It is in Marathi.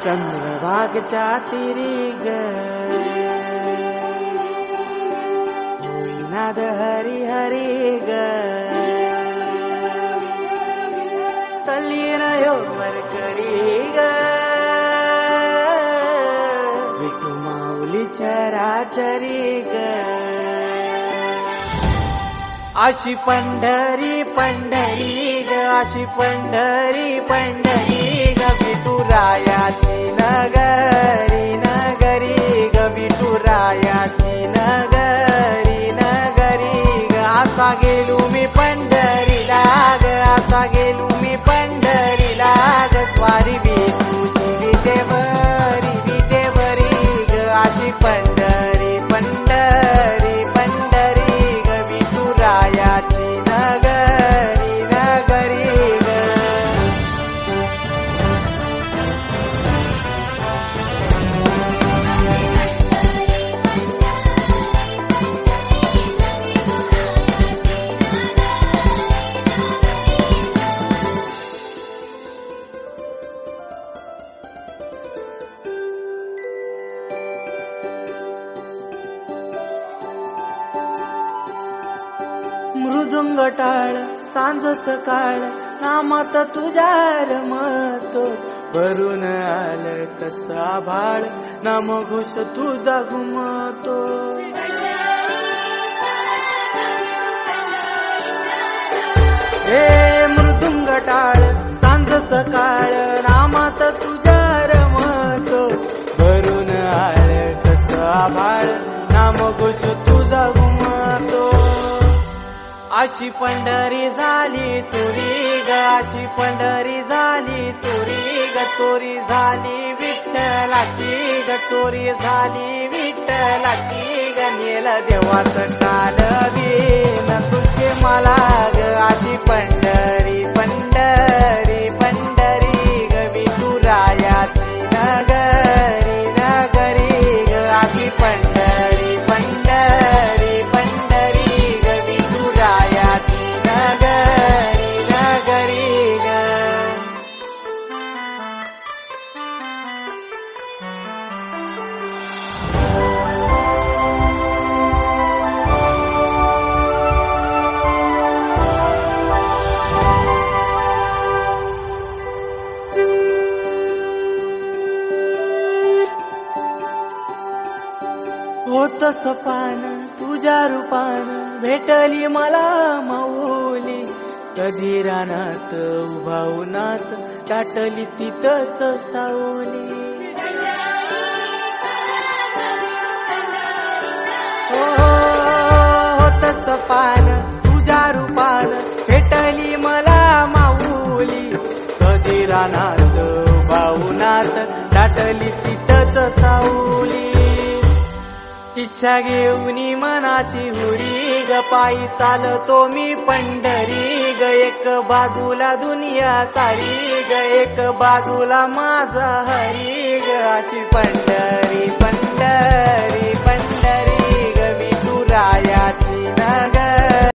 चंद्रभागच्या तिरी ग होईनाद हरी हरी ग तल्लीन योवर करी ग विठू माऊली चराचरी ग अशी पंढरी पंढरी ग अशी पंढरी पंढरी ग विठुरायाची नगरी नगरी ग विठुरायाची नगरी नगरी ग असा गेलो मी पंढरीला ग असा गेलो मी पंढरीला ग स्वारी विठूची विटेवरी विटेवरी ग अशी पंढरी पंढरी पंढरी ग विठुरायाची नगरी नगरी ग मृदुंग टाळ सांज सकाळ नामात तुझ्या रमतो भरून आलं कसं आभाळ नाम घोष तुझा घुमतो हे मृदुंग टाळ सांज सकाळ नामात तुझ्या रमतो भरून आलं कसं आभाळ नाम घोष तुझा घुमतो अशी पंढरी झाली चोरी ग अशी पंढरी झाली चोरी ग चोरी झाली विठ्ठलाची ग चोरी झाली विठ्ठलाची ग नेल देवाचं काल बिन तुझे मला ग अशी पंढरी पंढरी पंढरी ग विठुरायाची नगरी नगरी ग अशी पंढरी पंढरी पंढरी ग विठुरायाची नगरी नगरी ग होत सपान तुझ्या रूपान भेटली मला माऊली कधी रानात उभा उन्हात टाटली तिथंच सावली होत सपान तुझ्या रूपान भेटली मला माऊली कधी रानात उभा उन्हात टाटली तिथंच सावली इच्छा घेऊनी मनाची हुरी ग पायी चालतो मी पंढरी ग एक बाजूला दुनिया सारी ग एक बाजूला माझा हरी ग अशी पंढरी पंढरी पंढरी